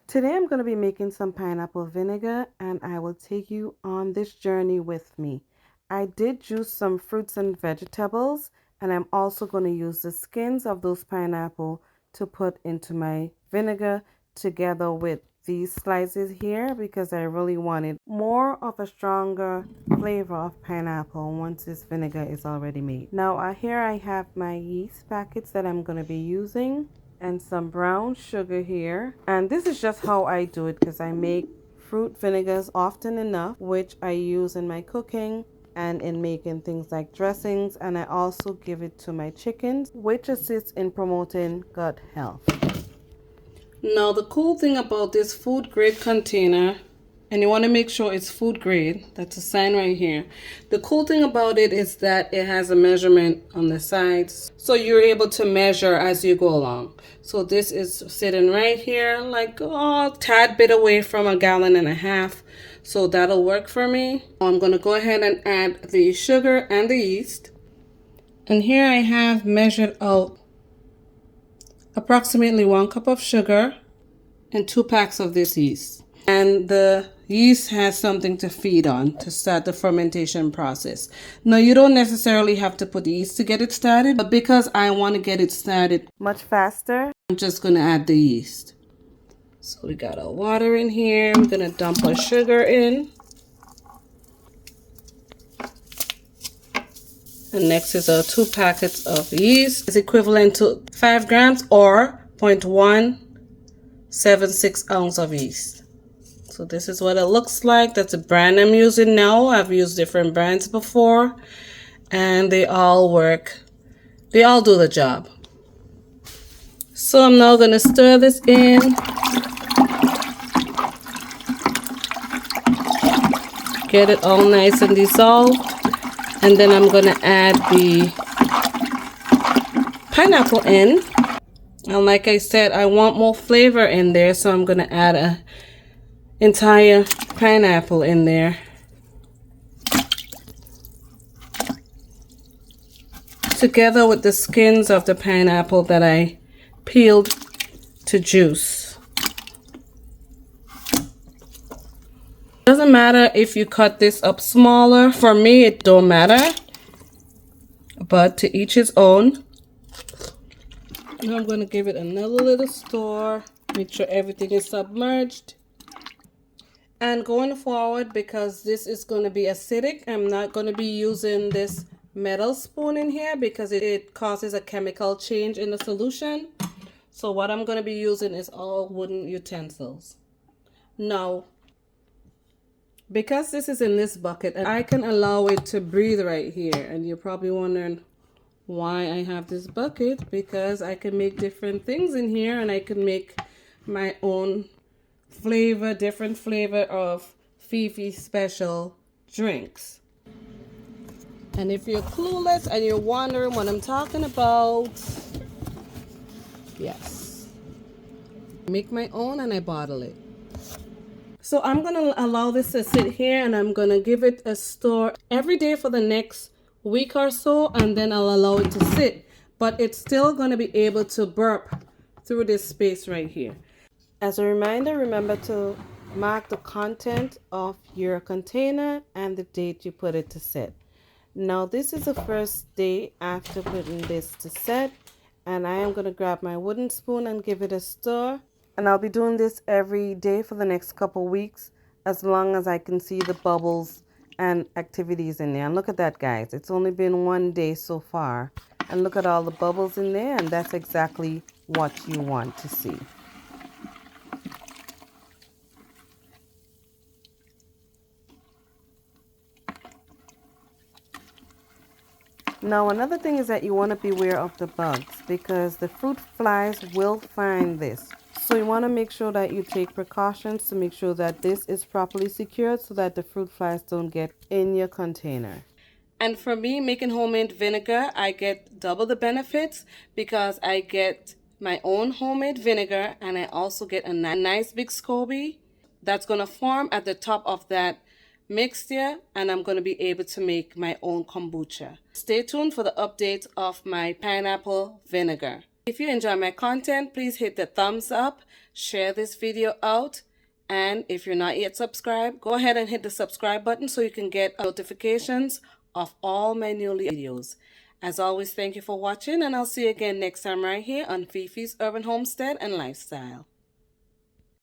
Today I'm going to be making some pineapple vinegar and I will take you on this journey with me. I did juice some fruits and vegetables and I'm also going to use the skins of those pineapple to put into my vinegar together with these slices here because I really wanted more of a stronger flavor of pineapple once this vinegar is already made. Now here I have my yeast packets that I'm going to be using and some brown sugar here, and this is just how I do it because I make fruit vinegars often enough, which I use in my cooking and in making things like dressings, and I also give it to my chickens, which assists in promoting gut health. Now the cool thing about this food grade container, and you want to make sure it's food grade, that's a sign right here. The cool thing about it is that it has a measurement on the sides, so you're able to measure as you go along. So this is sitting right here like a tad bit away from 1.5 gallons, so that'll work for me. I'm going to go ahead and add the sugar and the yeast, and here I have measured out approximately 1 cup of sugar and 2 packs of this yeast. And the yeast has something to feed on to start the fermentation process. Now you don't necessarily have to put yeast to get it started, but because I want to get it started much faster, I'm just going to add the yeast. So we got our water in here. I'm going to dump our sugar in. And next is our 2 packets of yeast. It's equivalent to 5 grams or 0.176 ounce of yeast. So this is what it looks like. That's a brand I'm using now. I've used different brands before and they all work. They all do the job. So I'm now going to stir this in. Get it all nice and dissolved. And then I'm going to add the pineapple in. And like I said, I want more flavor in there, so I'm going to add an entire pineapple in there. Together with the skins of the pineapple that I peeled to juice. Doesn't matter if you cut this up smaller. For me, it don't matter. But to each his own. Now I'm going to give it another little stir. Make sure everything is submerged. And going forward, because this is going to be acidic, I'm not going to be using this metal spoon in here because it causes a chemical change in the solution. So what I'm going to be using is all wooden utensils. Now, because this is in this bucket, I can allow it to breathe right here. And you're probably wondering why I have this bucket, because I can make different things in here and I can make my own flavor, different flavor of Fifi special drinks. And if you're clueless and you're wondering what I'm talking about, yes, I make my own and I bottle it. So I'm going to allow this to sit here and I'm going to give it a stir every day for the next week or so, and then I'll allow it to sit. But it's still going to be able to burp through this space right here. As a reminder, remember to mark the content of your container and the date you put it to set. Now this is the first day after putting this to set, and I am going to grab my wooden spoon and give it a stir. And I'll be doing this every day for the next couple weeks, as long as I can see the bubbles and activities in there. And look at that, guys. It's only been 1 day so far. And look at all the bubbles in there, and that's exactly what you want to see. Now another thing is that you want to beware of the bugs, because the fruit flies will find this. So you want to make sure that you take precautions to make sure that this is properly secured so that the fruit flies don't get in your container. And for me, making homemade vinegar, I get double the benefits because I get my own homemade vinegar and I also get a nice big SCOBY that's going to form at the top of that mixture, and I'm going to be able to make my own kombucha. Stay tuned for the update of my pineapple vinegar. If you enjoy my content, please hit the thumbs up, share this video out, and if you're not yet subscribed, go ahead and hit the subscribe button so you can get notifications of all my newly videos. As always, thank you for watching, and I'll see you again next time right here on Fifi's Urban Homestead and Lifestyle.